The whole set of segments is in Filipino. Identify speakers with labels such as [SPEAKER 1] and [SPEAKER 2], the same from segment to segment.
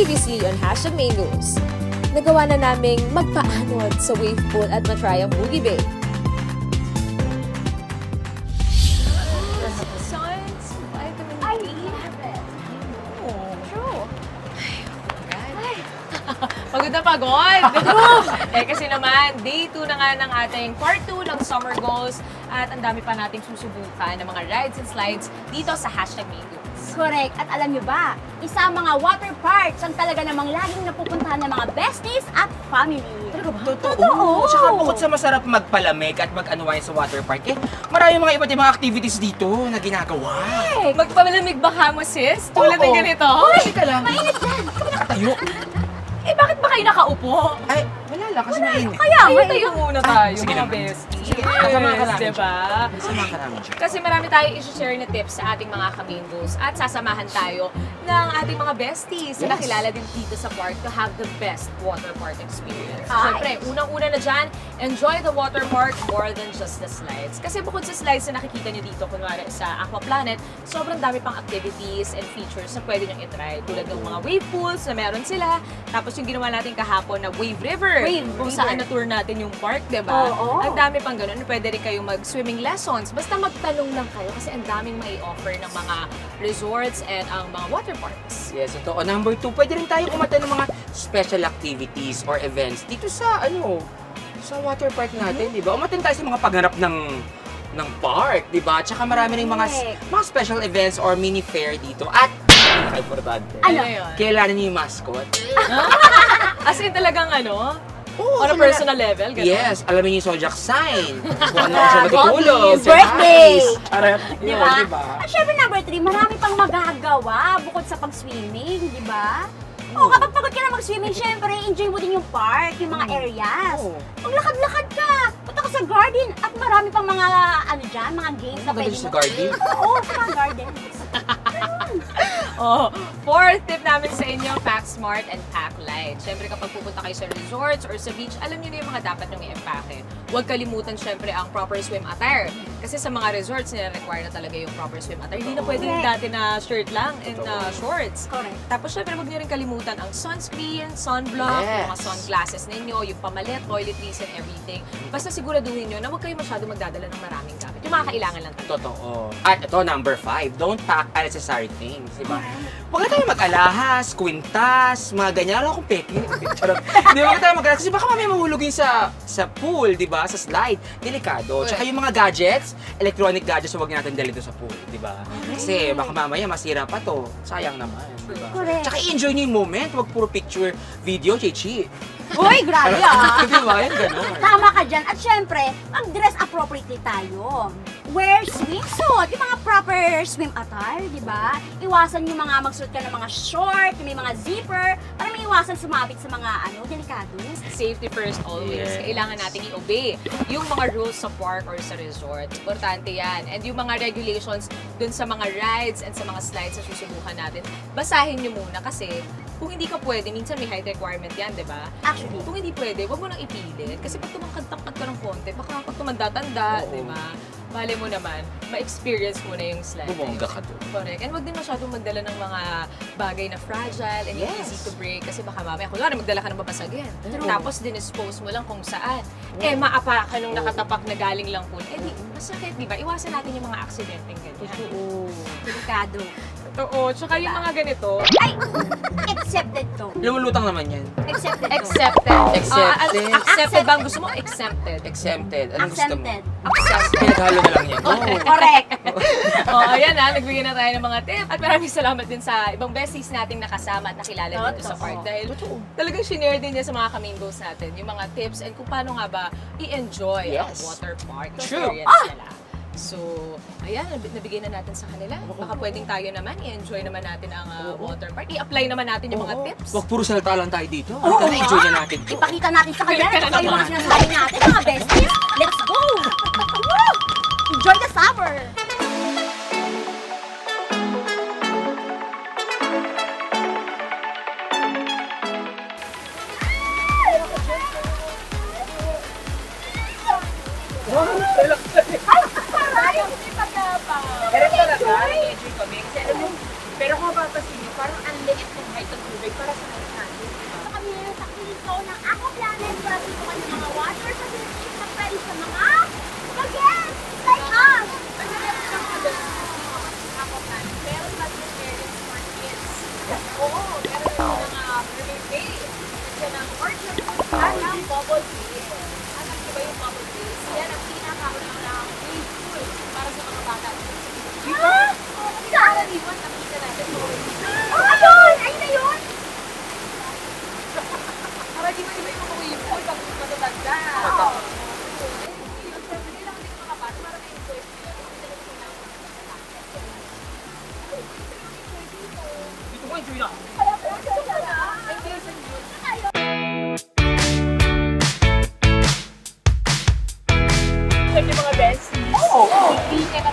[SPEAKER 1] previously on #Main News. Nagawa na naming magpaanod sa wave pool at matry ang Boogie Bay.
[SPEAKER 2] Science, vitamin D. True. Pagod na pagod! Kasi naman, day 2 na nga ng ating part 2 ng Summer Goals at ang dami pa nating susubukan ng mga rides and slides dito sa #Main News.
[SPEAKER 3] Correct. At alam nyo ba, isa ang mga water parks ang talaga namang laging napupuntahan ng mga besties at family.
[SPEAKER 4] Totoo. Tsaka bukod sa masarap magpalamig at mag-unwind sa water park, marami mga iba't ibang activities dito na ginagawa.
[SPEAKER 2] Magpalamig ba ka mo, sis? Tulad ng ganito?
[SPEAKER 4] Teka lang.
[SPEAKER 3] Mainit yan.
[SPEAKER 4] Nakatayo.
[SPEAKER 2] Bakit ba kayo nakaupo?
[SPEAKER 4] Ay, wala lang kasi mainit.
[SPEAKER 3] Kaya,
[SPEAKER 2] Tayo muna tayo,
[SPEAKER 4] sige
[SPEAKER 2] mga
[SPEAKER 4] naman.
[SPEAKER 2] besties.
[SPEAKER 4] Kasama ka namin.
[SPEAKER 2] Diba?
[SPEAKER 4] Kasama ka namin dyan.
[SPEAKER 2] Kasi marami tayong i-share na tips sa ating mga ka-main goals at sasamahan tayo ng ating mga besties na nakilala din dito sa park to have the best water park experience. Siyempre, unang-una na dyan, enjoy the water park more than just the slides. Kasi bukod sa slides na nakikita nyo dito, kunwari sa Aqua Planet, sobrang dami pang activities and features na pwede nyo i-try. Tulad ng mga wave pools na meron sila. Tapos yung ginawa natin kahapon na Wave River. Kung saan na-tour natin yung park, diba? Ang dami pang ganun. Pwede rin kayong mag-swimming lessons. Basta magtanong lang kayo kasi ang daming mai-offer ng mga resorts and ang mga water parks.
[SPEAKER 4] Yes, ito. O, number 2, pwede rin tayo umatan ng mga special activities or events dito sa, sa water park natin, di ba? Umatan tayo sa mga pagharap ng park, di ba? Tsaka marami rin mga special events or mini fair dito. At, importante.
[SPEAKER 3] Ano
[SPEAKER 2] yun?
[SPEAKER 4] Kailangan niyo yung mascot.
[SPEAKER 2] As in talagang
[SPEAKER 4] Oo,
[SPEAKER 2] on a personal level? Ganun?
[SPEAKER 4] Yes, alamin niyo yung zodiac sign. Kung ano siya matutulog.
[SPEAKER 3] Birthday!
[SPEAKER 4] Diba?
[SPEAKER 3] At syempre number 3, marami pang magagawa bukod sa pag-swimming, di ba? Kapag pagod ka na mag-swimming, syempre, enjoy mo din yung park, yung mga areas. Maglakad-lakad ka, punta ka sa garden, at marami pang mga, mga games na pwede mo.
[SPEAKER 4] Sa garden?
[SPEAKER 3] Oo, sa mga garden.
[SPEAKER 2] Fourth tip namin sa inyo, pack smart and pack light. Siyempre kapag pupunta kayo sa resorts or sa beach, alam niyo na yung mga dapat nyo i-empake. Huwag kalimutan siyempre ang proper swim attire. Kasi sa mga resorts, nire-require na talaga yung proper swim attire. Hindi na pwede yung dati na shirt lang and shorts.
[SPEAKER 3] Correct.
[SPEAKER 2] Tapos siyempre huwag niyo rin kalimutan ang sunscreen, sunblock, yung mga sunglasses ninyo, yung pamalit, toiletries and everything. Basta siguraduhin nyo na huwag kayo masyado magdadala ng maraming gamit. Yung mga kailangan lang talaga.
[SPEAKER 4] Totoo. At ito, number 5, don't pack unnecessary things, diba? Huwag na tayo mag-alahas, kwintas, mga ganyan. Alam akong peke. Di ba tayo mag-alahas? Kasi baka mamaya mahulugin sa pool, di ba? Sa slide. Delikado. Tsaka yung mga gadgets, electronic gadgets, huwag natin dalhin doon sa pool, di ba? Kasi baka mamaya masira pa to. Sayang naman, di ba?
[SPEAKER 3] Correct.
[SPEAKER 4] Tsaka enjoy nyo yung moment. Huwag puro picture, video, chichi.
[SPEAKER 3] Uy, grabe
[SPEAKER 4] Di ba? Yan gano'n.
[SPEAKER 3] Tama ka dyan. At syempre, mag-dress appropriately tayo. Wear swimsuit, yung mga proper swim attire, di ba? Iwasan yung mga magsuot ka ng mga short, yung may mga zipper, para may iwasan sumabit sa mga delikado.
[SPEAKER 2] Safety first always.
[SPEAKER 4] Yes.
[SPEAKER 2] Kailangan natin i-obey yung mga rules sa park or sa resort. Importante yan. And yung mga regulations dun sa mga rides and sa mga slides na susubukan natin, basahin nyo muna kasi kung hindi ka pwede, minsan may height requirement yan, di ba?
[SPEAKER 3] Actually.
[SPEAKER 2] Kung hindi pwede, huwag mo nang ipilit. Kasi pag tumangkad-tangkad ka ng konti, baka pag tumanda-tanda, di ba? Bale mo naman, ma-experience mo na yung slide.
[SPEAKER 4] Bumongga ka doon.
[SPEAKER 2] Correct. And wag din masyadong magdala ng mga bagay na fragile and easy to break. Kasi baka mamaya, kunwari magdala ka ng babasagin. Tapos dinispose mo lang kung saan. Maapa ka nung nakatapak na galing lang po. Di, masakit, di ba? Iwasan natin yung mga aksidenteng ganyan.
[SPEAKER 3] Delikado.
[SPEAKER 2] Oo. Tsaka yung mga ganito.
[SPEAKER 3] Ay! Accepted to.
[SPEAKER 4] Lumulutang naman yan.
[SPEAKER 3] Accepted to.
[SPEAKER 2] Accepted.
[SPEAKER 4] Accepted.
[SPEAKER 2] Accepted ba ang gusto mo? Exempted.
[SPEAKER 4] Exempted. Anong gusto mo?
[SPEAKER 3] Accepted.
[SPEAKER 4] Pinaghalo na lang yan.
[SPEAKER 3] Correct.
[SPEAKER 2] Ayan nagbigay na tayo ng mga tip. At maraming salamat din sa ibang besties nating nakasama at nakilala dito sa park. Dahil talagang shinare din niya sa mga ka-main goals natin, yung mga tips and kung paano nga ba i-enjoy ang water park experience nila. So, ayan, nabigay na natin sa kanila. Baka pwedeng tayo naman, i-enjoy naman natin ang water park. I-apply naman natin yung mga tips.
[SPEAKER 4] Wag puro salita lang tayo dito. Enjoy na natin ito.
[SPEAKER 3] Ipakita natin sa kanila na yung mga sinasabi natin, mga besties. Let's go! Enjoy the summer!
[SPEAKER 4] Pero talaga, nag-enjoy kami. Kasi alam mo, pero kung mapapasin niyo, parang ang liit ng height ng tubig para sa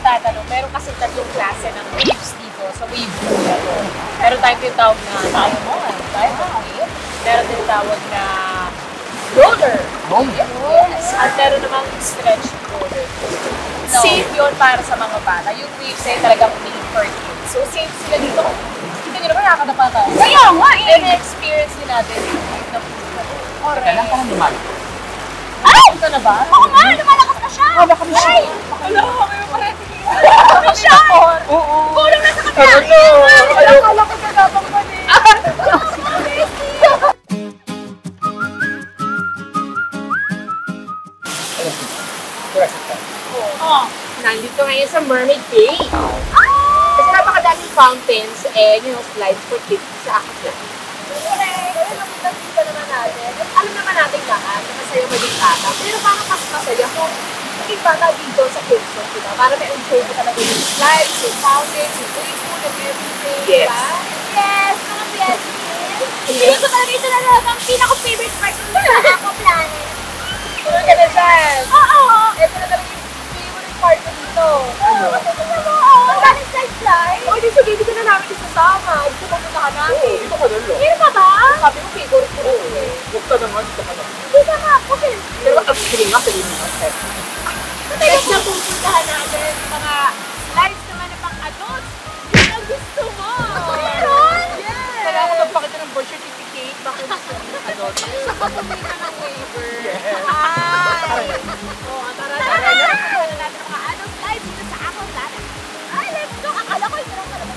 [SPEAKER 2] nagtatanong, meron kasi tatlong klase ng waves dito sa wave pool na to. Meron tayong tinatawag na diamond wave. Meron tinatawag na roller. Yes. At meron namang stretch roller. Safe yun para sa mga bata. Yung waves ay talagang made for kids. So safe sila dito. Kita nyo naman nakakadapa tayo.
[SPEAKER 3] Kaya nga eh!
[SPEAKER 2] And experience din natin yung wave na pool na to.
[SPEAKER 4] Kailan ka na naman?
[SPEAKER 3] Ay!
[SPEAKER 2] Ito na ba?
[SPEAKER 3] Oo nga, lumalakas na siya!
[SPEAKER 2] Baka mo siya. Ala, may pareto niya. Kami siya!
[SPEAKER 4] Oo.
[SPEAKER 3] Kulang na sa kapila!
[SPEAKER 2] Akala ko gagabang pa din.
[SPEAKER 3] Oh.
[SPEAKER 2] Nandito ngayon sa Mermaid Bay. Kasi napakadaming fountains and slides for kids sa akin. Kaya napunta naman natin. At alam naman natin lahat na masaya maging bata. Pero parang mas masaya kung maging bata dito sa Quezon, diba? Para ma-enjoy mo talaga yung slides, yung fountains, yung wave pool, and everything,
[SPEAKER 4] Yes.
[SPEAKER 2] diba?
[SPEAKER 3] Yes, mga besties! Hindi ko talaga ito na lang ang pinaka-favorite part ng Ako Planet.
[SPEAKER 2] Tulad ka na dyan.
[SPEAKER 3] Oo!
[SPEAKER 2] Ito na talaga yung favorite part ko dito.
[SPEAKER 3] Kasi tingnan mo, oh, ang daming slide.
[SPEAKER 2] O, hindi sige, dito na namin isasama. Dito pupunta ka namin.
[SPEAKER 4] Dito ka doon, lo.
[SPEAKER 3] Hindi pa ba?
[SPEAKER 2] Sabi ko, favorite ko rin eh.
[SPEAKER 4] Huwag ka naman, dito ka lang.
[SPEAKER 3] Hindi ka nga ako.
[SPEAKER 4] Pero sige nga, sabihin mo.
[SPEAKER 3] Next na pupuntahan natin, mga slides naman na pang adults. Yun ang gusto mo. Meron? Yes.
[SPEAKER 2] Kailangan ko magpakita ng birth certificate. Bakit gusto mo adult? Sa pagpumita ng waiver.
[SPEAKER 3] Ay.
[SPEAKER 2] Oo, tara,
[SPEAKER 3] Tara
[SPEAKER 2] tara.
[SPEAKER 3] na! Pupuntahan natin ang mga adult slides dito sa Ako Planet. Ay, let's go. Akala ko ito lang talaga.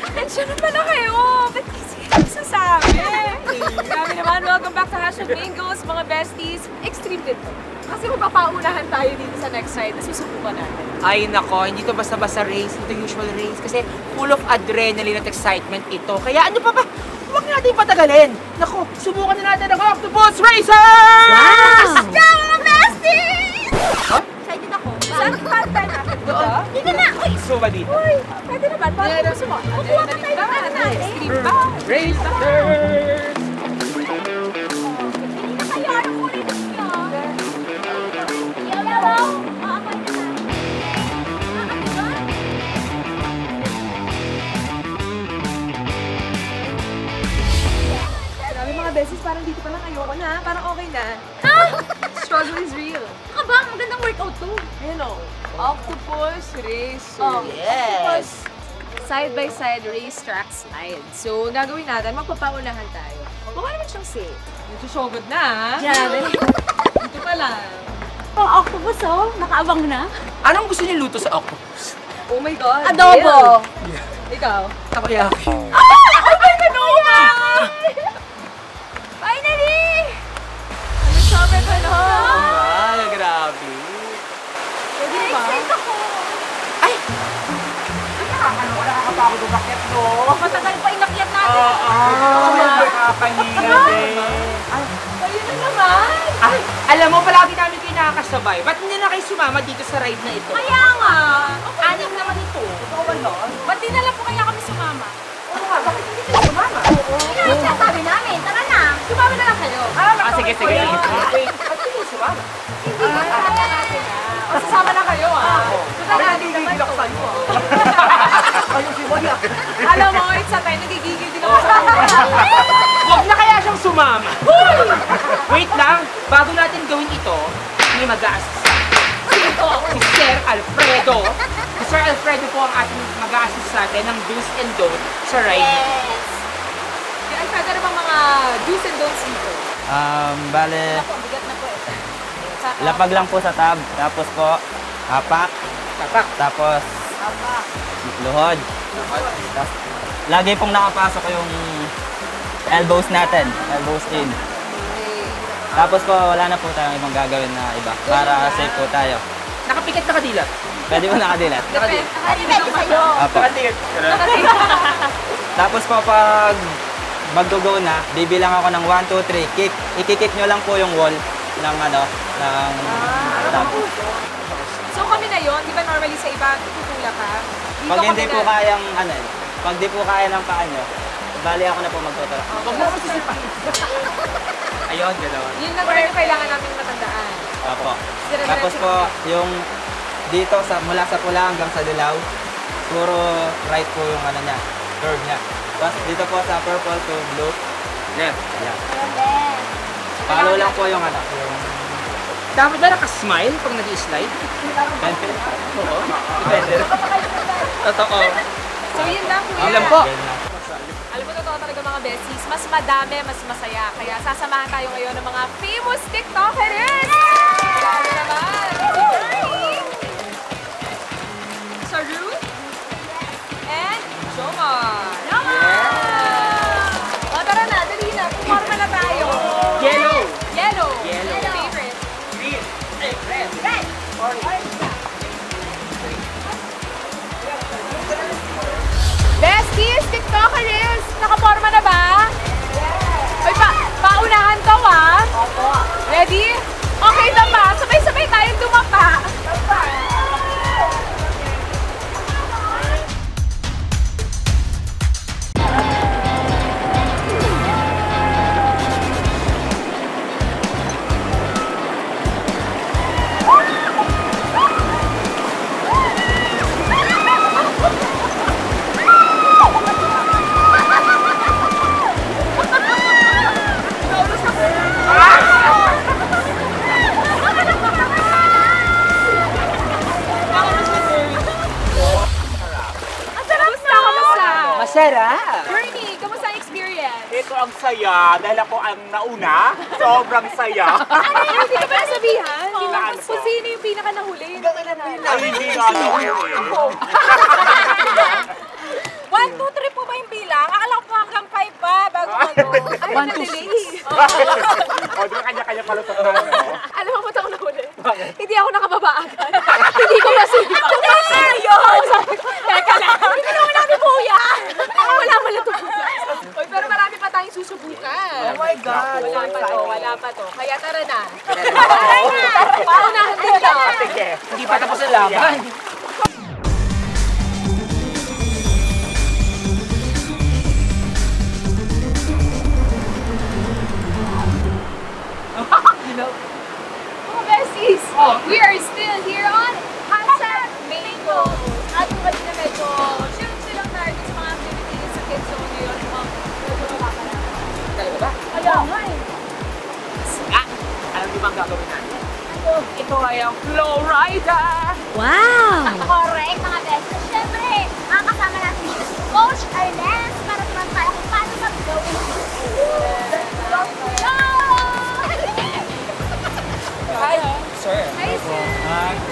[SPEAKER 2] Atensyon na pala kayo! Ba't kasi kayo sasabi? Grabe naman, welcome back to Hashtag Mingos, mga besties. Extreme din to. Kasi magpapaunahan tayo dito sa next side, tapos susubukan natin.
[SPEAKER 4] Ay nako, hindi to basta-basta race, ito usual race. Kasi full of adrenaline at excitement ito. Kaya ano pa ba? Huwag natin patagalin. Nako, subukan na natin ang Octopus Racer!
[SPEAKER 3] Let's go, mga besties!
[SPEAKER 4] Huh?
[SPEAKER 3] Excited ako.
[SPEAKER 2] Saan part tayo natin? Doon?
[SPEAKER 3] Dito na. Uy,
[SPEAKER 4] So ba dito?
[SPEAKER 2] Uy, pwede naman. Paano mo gusto mo?
[SPEAKER 3] kukuha pa tayo ng ano natin.
[SPEAKER 2] Extreme ba?
[SPEAKER 4] Racer!
[SPEAKER 3] Hindi na kayo. Anong kulay gusto niyo? Yellow? Oo, pwede na. Ano ba?
[SPEAKER 2] Grabe mga beses, parang dito pa lang ayoko na. Parang okay na. Struggle is real.
[SPEAKER 3] Baka ba? Magandang workout to.
[SPEAKER 2] Ayun o. Octopus Racer.
[SPEAKER 3] Oh.
[SPEAKER 4] Yes!
[SPEAKER 2] Side-by-side racetrack slide. So, gagawin natin, magpapaunahan tayo. Mukha naman siyang safe. Nagsusugod na, ha?
[SPEAKER 3] Grabe.
[SPEAKER 2] Dito pa lang.
[SPEAKER 3] Ang octopus, oh. Nakaabang na.
[SPEAKER 4] Anong gusto niyo luto sa octopus?
[SPEAKER 2] Oh my God.
[SPEAKER 3] Adobo.
[SPEAKER 2] Bill. Ikaw?
[SPEAKER 4] Takoyaki.
[SPEAKER 3] Finally!
[SPEAKER 2] Ano sabi ka na?
[SPEAKER 4] Ah, grabe.
[SPEAKER 2] Pwede ba?
[SPEAKER 3] Excited ako.
[SPEAKER 4] Nakakapagod ang bakit, no?
[SPEAKER 3] Matagal pa inakyat natin.
[SPEAKER 4] Nakakapahinga din.
[SPEAKER 2] Ayun na naman.
[SPEAKER 4] Ay, alam mo, palagi namin kayo nakakasabay. Ba't hindi na kayo sumama dito sa ride na ito?
[SPEAKER 3] Kaya nga.
[SPEAKER 4] Anim naman ito. Totoo ba yun?
[SPEAKER 3] Ba't di na lang po kaya kami sumama?
[SPEAKER 4] Oo nga, bakit hindi kayo sumama?
[SPEAKER 3] Kaya sinasabi namin. Tara na. Sumama na lang kayo.
[SPEAKER 4] Sige. Wait, ba't hindi kayo sumama?
[SPEAKER 3] Kaya natin na.
[SPEAKER 2] Masasama na kayo, ah.
[SPEAKER 4] Ay, nagigilaksan ko. Ayun si Moya.
[SPEAKER 2] Alam mo, it's a time, nagigigil din ako sa kanya.
[SPEAKER 4] Huwag na kaya siyang sumama. Wait lang, bago natin gawin ito, may mag-a-assist.
[SPEAKER 2] Sino?
[SPEAKER 4] Si Sir Alfredo. Si Sir Alfredo po ang ating mag-a-assist sa atin ng do's and don'ts sa ride.
[SPEAKER 3] Yes.
[SPEAKER 2] Kaya ay pwede na bang mga do's and don'ts dito?
[SPEAKER 5] Bale,
[SPEAKER 2] Ako, bigat na po eh.
[SPEAKER 5] lapag lang po sa tab, tapos po, hapak,
[SPEAKER 4] Tapak.
[SPEAKER 5] tapos luhod. Tapos, lagi pong nakapasok yung elbows natin, elbows in. Tapos po, wala na po tayong ibang gagawin na iba para safe po tayo.
[SPEAKER 4] Nakapikit na kadilat.
[SPEAKER 5] Pwede po nakadilat.
[SPEAKER 2] Depende.
[SPEAKER 3] Depende sa'yo.
[SPEAKER 5] Apo. Tapos po, pag mag-go na, bibilang ako ng 1, 2, 3, kick. I-kick nyo lang po yung wall ng tab.
[SPEAKER 2] So kami na yun, di ba normally sa iba, tutula ka? Dito
[SPEAKER 5] Pag hindi
[SPEAKER 2] kami
[SPEAKER 5] po
[SPEAKER 2] na-
[SPEAKER 5] kayang, pag di po kaya ng paa nyo, bali ako na po magtuturo.
[SPEAKER 4] Ayun, gano'n.
[SPEAKER 2] Yun lang talaga kailangan namin matandaan.
[SPEAKER 5] Opo. Tapos po, yung dito, mula sa pula hanggang sa dilaw, puro right po yung ano niya, curve niya. Tapos dito po sa purple to blue,
[SPEAKER 4] Left.
[SPEAKER 5] yeah. Follow lang po yung ano, yung
[SPEAKER 4] Dapat ba nakasmile pag nag-i-slide?
[SPEAKER 5] pencil.
[SPEAKER 4] Oo. Depende. Totoo.
[SPEAKER 2] So yun lang, kuya.
[SPEAKER 4] Yun lang po.
[SPEAKER 5] Yan lang.
[SPEAKER 2] Alam mo, totoo talaga mga besties, mas madami, mas masaya. Kaya sasamahan tayo ngayon ng mga famous TikTokers! Grabe naman! Saru and Jomar! O tara na, dali na. Pumarma na tayo.
[SPEAKER 4] Yellow.
[SPEAKER 2] Yellow.
[SPEAKER 4] Yellow.
[SPEAKER 2] Favorite.
[SPEAKER 4] Green. Red.
[SPEAKER 3] Red!
[SPEAKER 2] Besties, TikTokers! Nakaporma na ba? Yes! Uy, paunahan to ah! Opo. Ready? Okay na ba? Sabay-sabay tayong dumapa.
[SPEAKER 4] Masarap.
[SPEAKER 2] Bernie, kamusta ang experience?
[SPEAKER 6] Ito ang saya dahil ako ang nauna. Sobrang saya.
[SPEAKER 2] Hindi ka ba nasabihan? Hindi
[SPEAKER 6] Oo.
[SPEAKER 2] lang kung sino yung pinaka nahuli.
[SPEAKER 6] Ay, hindi nga ako.
[SPEAKER 3] 1, 2, 3 po ba yung bilang? Akala ko po hanggang 5 ba bago ano.
[SPEAKER 2] Ay, na-delay.
[SPEAKER 6] O, di ba kanya-kanya palusot na ano?
[SPEAKER 2] Alam mo ba't ako nahuli? Hindi ako nakababa agad. Hindi ko masipa. Ayun! Teka lang. Hindi naman namin po yan. Wala pala ito. Uy, pero marami pa tayong susubukan.
[SPEAKER 4] Oh my God.
[SPEAKER 2] Wala pa to. Kaya tara na. Paunahan din lang.
[SPEAKER 6] Sige.
[SPEAKER 4] Hindi pa tapos ang laban.
[SPEAKER 2] Mga besties, we are still here on Hashtag Mango. At kung kanina medyo silang tayo sa mga activities sa Kids Zone ngayon, medyo mababa na.
[SPEAKER 4] Talaga ba?
[SPEAKER 2] Kaya nga eh.
[SPEAKER 4] Alam niyo ba ang gagawin natin? Ito ay ang Flow Rider!
[SPEAKER 3] Correct, mga best. Siyempre, makakasama natin dito si Coach Ernest para naman tayo kung paano mag-go.
[SPEAKER 4] Hi, sir.
[SPEAKER 2] Hi, sir.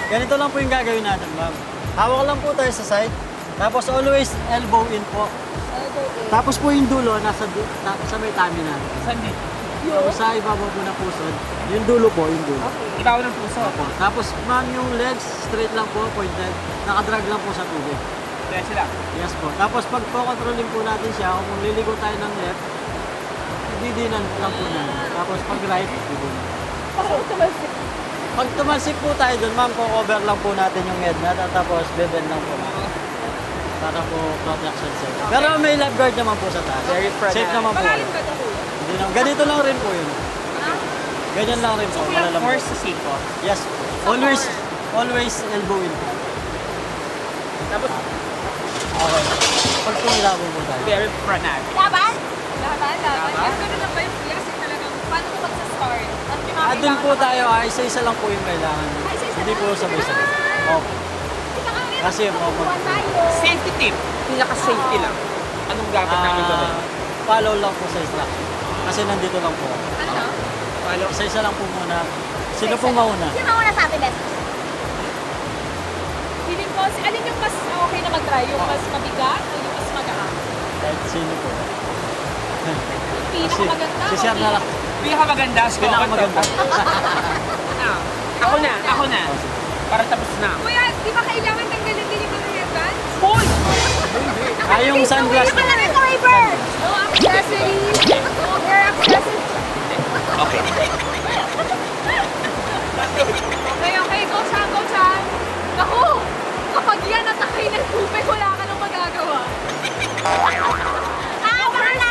[SPEAKER 7] Ganito lang po yung gagawin natin, ma'am. Hawak lang po tayo sa side. Tapos always elbow in po. Tapos po yung dulo, sa may tummy natin.
[SPEAKER 4] Saan din?
[SPEAKER 7] Tapos sa ibabaw po na pusod, yung dulo po, yung dulo.
[SPEAKER 4] Ibaw ng puso.
[SPEAKER 7] Opo. Tapos ma'am, yung legs, straight lang po, pointed. Nakadrag lang po sa tubig.
[SPEAKER 4] Kaya sila.
[SPEAKER 7] Yes po. Tapos pag po-controlling po natin siya, kung liligo tayo ng left, didinan lang po natin. Tapos pag right, didinan. Pag tumalsik po tayo doon, ma'am, cover lang po natin yung head natin. Tapos bebend lang po natin. Para po protection safe. Pero may lifeguard naman po sa taas.
[SPEAKER 4] Very friendly.
[SPEAKER 7] Safe naman po.
[SPEAKER 2] Malalim ba ito?
[SPEAKER 7] Hindi naman. Ganito lang rin po yun. Ganyan lang rin po. Malalam po.
[SPEAKER 4] Force to safe po.
[SPEAKER 7] Yes. Always elbow in po.
[SPEAKER 4] Tapos,
[SPEAKER 7] Okay. Pag tumilabo po tayo.
[SPEAKER 4] very fanatic.
[SPEAKER 3] Laban?
[SPEAKER 2] Laban. Yes, ganun lang ba yung kuya? Kasi talagang paano ko magsa-start? At may mga
[SPEAKER 7] Doon po
[SPEAKER 2] kailangan
[SPEAKER 7] tayo, isa-isa lang po yung kailangan. Hindi po sabay-sabay. Opo. Kasi po,
[SPEAKER 4] Safety tip. Pinaka-safety lang. Anong dapat namin gawin?
[SPEAKER 7] follow lang po sa instruction. Kasi nandito lang po.
[SPEAKER 2] Ano?
[SPEAKER 4] Follow.
[SPEAKER 7] Isa-isa lang po muna. Sino pong mauna?
[SPEAKER 3] Sino ang una sa atin, best?
[SPEAKER 2] Feeling ko, alin yung mas okay na mag-try? Yung mas mabigat o yung mas magaan?
[SPEAKER 7] Kahit sino po.
[SPEAKER 2] Yung pinakamaganda.
[SPEAKER 7] Si Sir na lang.
[SPEAKER 4] Pinakamaganda.
[SPEAKER 7] Pinakamaganda.
[SPEAKER 4] Ako na. Para tapos na.
[SPEAKER 2] Kuya, di ba kailangan tanggalin din yung mga headbands?
[SPEAKER 4] Hoy!
[SPEAKER 7] Yung sunglass.
[SPEAKER 3] Ito na rin sa River!
[SPEAKER 2] No accessories! No hair accessories!
[SPEAKER 4] Okay.
[SPEAKER 2] Okay, go Chan! Naku! Kapag yan natakay ng tubig, wala ka nang magagawa.
[SPEAKER 3] Bahala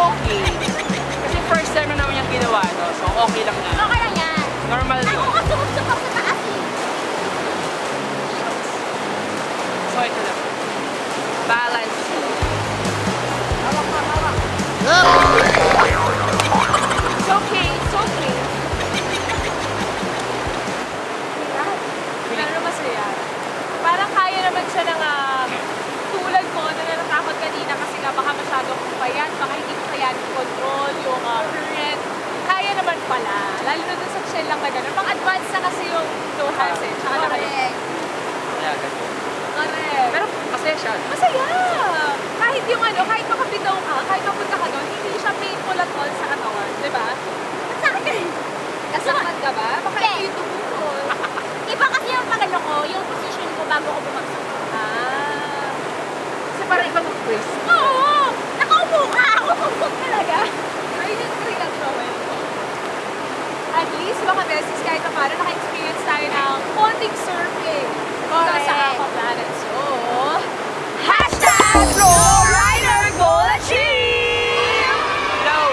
[SPEAKER 4] okay. Kasi first time na naman yung ginawa, no? So, okay lang na.
[SPEAKER 3] Okay lang yan.
[SPEAKER 4] Normal
[SPEAKER 3] Ako
[SPEAKER 4] yun.
[SPEAKER 3] nga sumubsubok sa taas eh.
[SPEAKER 4] So, ito lang. Balance.
[SPEAKER 2] It's okay, it's okay. Pero masaya. Parang kaya naman siya ng tulad ko na natatakot kanina kasi nga baka masyadong payat, baka hindi ko kaya control yung current. Kaya naman pala. Lalo na dun sa shell lang na gano'n. Pang advance na kasi yung low hazard. Tsaka na kayo.
[SPEAKER 4] Kaya ganun.
[SPEAKER 2] Correct.
[SPEAKER 4] Pero masaya siya.
[SPEAKER 2] Masaya! Kahit yung kahit makabitaw ka, kahit mapunta ka doon, hindi siya painful at all sa katawan. Diba?
[SPEAKER 3] Sa akin ka rin.
[SPEAKER 2] Kasama ka ba? Baka
[SPEAKER 3] Hindi.
[SPEAKER 2] hindi tumutol.
[SPEAKER 3] Iba kasi yung pagano ko, yung position ko bago ko bumagsak.
[SPEAKER 2] Kasi parang ibang twist.
[SPEAKER 3] Oo! Nakaupo ka! Ako pagpag talaga.
[SPEAKER 2] Try lang gawin. At least, mga beses, kahit na parang naka-experience tayo ng konting surfing. Dito sa Aqua Planet. So, hashtag Flowrider Goal Achieve!
[SPEAKER 4] No.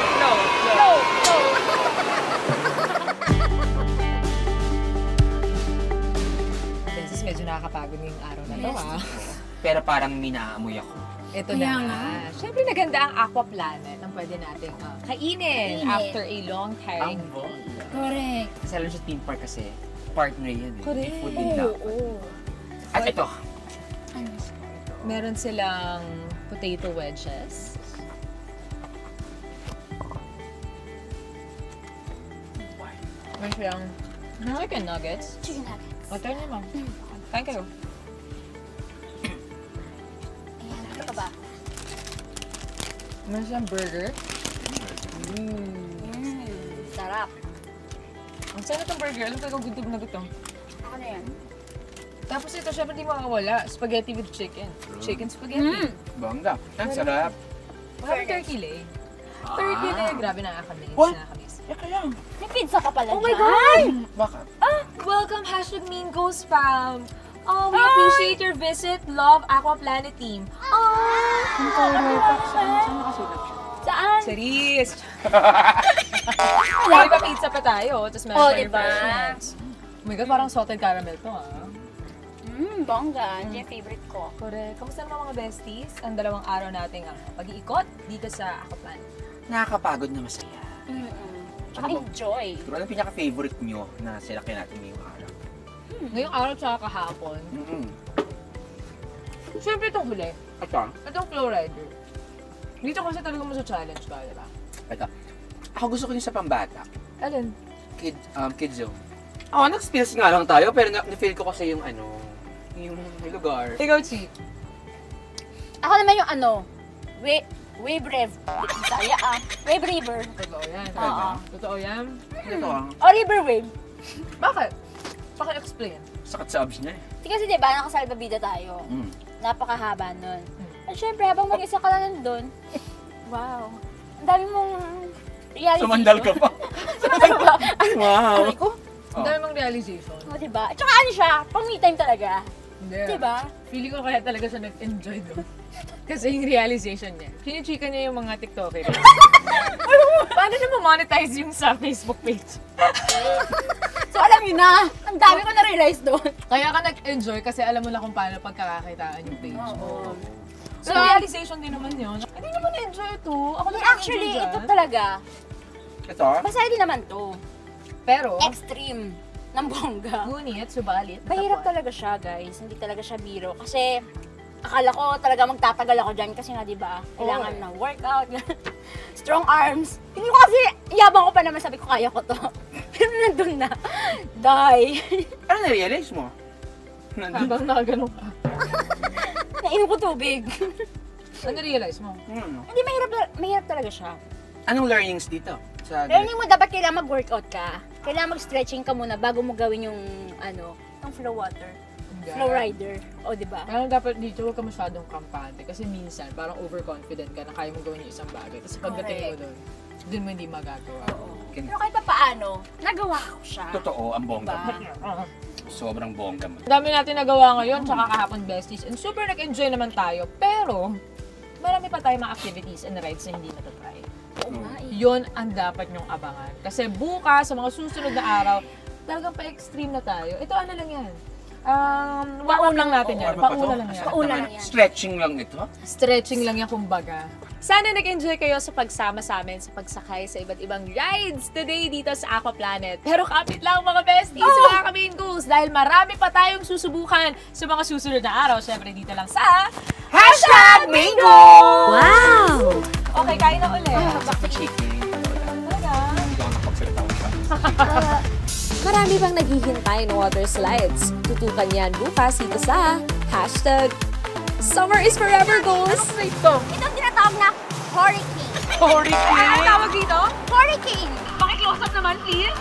[SPEAKER 2] Beses, medyo nakakapagod yung araw na to,
[SPEAKER 4] Pero parang minaamoy ako.
[SPEAKER 2] Ito na nga. Siyempre, naganda ang Aqua Planet ang pwede nating kainin after a long, tiring day.
[SPEAKER 3] Correct.
[SPEAKER 4] Kasi alam siya theme park kasi. Partner yan eh.
[SPEAKER 2] Correct.
[SPEAKER 4] May food din dapat. At ito.
[SPEAKER 2] Meron silang potato wedges. Meron silang chicken nuggets.
[SPEAKER 3] Chicken nuggets.
[SPEAKER 2] O, turn niyo, ma'am. Kain kayo.
[SPEAKER 3] Ayan, ano ka ba?
[SPEAKER 2] Meron silang burger.
[SPEAKER 3] Sarap.
[SPEAKER 2] Ang sarap ng burger. Alam ko gutom na gutom.
[SPEAKER 3] Ako na yan.
[SPEAKER 2] Tapos ito, syempre hindi makakawala. Spaghetti with chicken. Chicken spaghetti.
[SPEAKER 4] Bongga. Ang sarap.
[SPEAKER 2] Parang turkey leg. Turkey leg. Grabe, nakakamiss.
[SPEAKER 4] What?
[SPEAKER 2] Nakakamiss.
[SPEAKER 3] May pizza ka pala
[SPEAKER 2] Oh my
[SPEAKER 3] dyan.
[SPEAKER 2] God!
[SPEAKER 4] Baka.
[SPEAKER 2] Welcome, hashtag Mean Goes Fam. Oh, we appreciate your visit. Love Aqua Planet team.
[SPEAKER 4] Saan nakasulat siya?
[SPEAKER 3] Saan?
[SPEAKER 2] Charis! May pa pizza pa tayo. Tapos meron
[SPEAKER 3] Oh,
[SPEAKER 2] pa
[SPEAKER 3] diba?
[SPEAKER 2] refreshments. Oh my God, parang salted caramel to
[SPEAKER 3] Bongga. Hindi yung favorite ko.
[SPEAKER 2] Correct. Kamusta naman mga besties? Ang dalawang araw nating pag-iikot dito sa Aqua Planet.
[SPEAKER 4] Nakakapagod na masaya.
[SPEAKER 3] Tsaka enjoy.
[SPEAKER 4] Diba ang pinaka-favorite nyo na silaki natin ngayong araw?
[SPEAKER 2] Ngayong araw tsaka kahapon. Siyempre itong huli.
[SPEAKER 4] Ito.
[SPEAKER 2] Itong flow rider. Dito kasi talaga mo sa challenge ka, diba?
[SPEAKER 4] Ito. Ako gusto ko yung sa pambata.
[SPEAKER 2] Alin?
[SPEAKER 4] Kids zone. Nag-spills nga lang tayo, pero na-feel ko kasi yung yung lugar.
[SPEAKER 2] Ikaw, Chi.
[SPEAKER 3] Ako naman yung Wave Rev. Bisaya Wave River.
[SPEAKER 2] Totoo yan.
[SPEAKER 3] Oo.
[SPEAKER 2] Totoo yan.
[SPEAKER 4] Ito
[SPEAKER 3] O River Wave.
[SPEAKER 2] Bakit? Paki-explain.
[SPEAKER 4] Sakat sa abs niya eh.
[SPEAKER 3] Kasi diba, nakasalbabida tayo. Napakahaba nun. At syempre, habang mag-isa ka lang nandun, wow. Ang dami mong realization.
[SPEAKER 4] Sumandal ka pa. Wow.
[SPEAKER 2] Ay ko? Ang dami mong realization.
[SPEAKER 3] O diba? At saka ano siya, pang me time talaga.
[SPEAKER 2] Hindi.
[SPEAKER 3] Diba?
[SPEAKER 2] Feeling ko kaya talaga siya nag-enjoy doon. Kasi yung realization niya. Chinichika niya yung mga TikTokers. Paano na ma-monetize yung sa Facebook page?
[SPEAKER 3] So alam niyo na, ang dami ko na-realize doon.
[SPEAKER 2] Kaya ka nag-enjoy kasi alam mo na kung paano pagkakakitaan yung page mo.
[SPEAKER 3] Oo.
[SPEAKER 2] So, realization din naman yun. Hindi naman na-enjoy ito. Ako na
[SPEAKER 3] Actually, ito talaga.
[SPEAKER 4] Ito?
[SPEAKER 3] Masaya din naman to.
[SPEAKER 2] Pero,
[SPEAKER 3] Extreme ng bongga.
[SPEAKER 2] ngunit, subalit.
[SPEAKER 3] Mahirap talaga siya, guys. Hindi talaga siya biro. Kasi, akala ko talaga magtatagal ako dyan kasi nga, di ba? Kailangan ng workout, strong arms. Hindi ko kasi, yabang ko pa naman, sabi ko, kaya ko to. Pero nandun na. Die.
[SPEAKER 4] Ano na-realize mo?
[SPEAKER 2] Habang nakaganon ka.
[SPEAKER 3] Nainom ko tubig.
[SPEAKER 2] Ano realize mo?
[SPEAKER 3] Hindi, mahirap talaga siya.
[SPEAKER 4] Anong learnings dito?
[SPEAKER 3] Learning mo, dapat kailangan mag-workout ka. Kailangan mag-stretching ka muna bago mo gawin yung, yung flow water. Flow rider. O, di ba?
[SPEAKER 2] Parang dapat dito huwag ka masyadong kampante kasi minsan parang overconfident ka na kaya mong gawin yung isang bagay. Tapos pagdating mo doon mo hindi magagawa.
[SPEAKER 3] Pero kahit pa paano, nagawa ko siya.
[SPEAKER 4] Totoo, ang bongga mo.
[SPEAKER 3] Diba?
[SPEAKER 4] Sobrang bongga mo.
[SPEAKER 2] Ang dami natin nagawa ngayon, tsaka kahapon besties. And super nag-enjoy naman tayo. Pero, marami pa tayong mga activities and rides na hindi natatry. Yun ang dapat nyong abangan. Kasi bukas, sa mga susunod na araw, talagang pa-extreme na tayo. Ito ano lang yan? Waon lang natin yan. Pauna lang yan.
[SPEAKER 3] Pauna lang yan.
[SPEAKER 4] Stretching lang ito.
[SPEAKER 2] Stretching lang yan kumbaga. Sana nag-enjoy kayo sa pagsama sa amin sa pagsakay sa iba't ibang rides today dito sa Aqua Planet. Pero kapit lang mga besties, mga ka-main goals, dahil marami pa tayong susubukan sa mga susunod na araw. Siyempre dito lang sa
[SPEAKER 4] #Mango!
[SPEAKER 3] Wow!
[SPEAKER 2] Okay, kain na ulit.
[SPEAKER 4] Back to chicken.
[SPEAKER 2] Talaga?
[SPEAKER 4] Hindi ako nakapagsalita ko siya.
[SPEAKER 1] Marami bang naghihintay ng water slides? Tutukan yan bukas dito sa #Summer is Forever Goals.
[SPEAKER 2] Ito.
[SPEAKER 3] Ito ang tinatawag na hurricane.
[SPEAKER 2] Hurricane. Ano tawag dito?
[SPEAKER 3] Hurricane!
[SPEAKER 2] Paki-close up naman, please.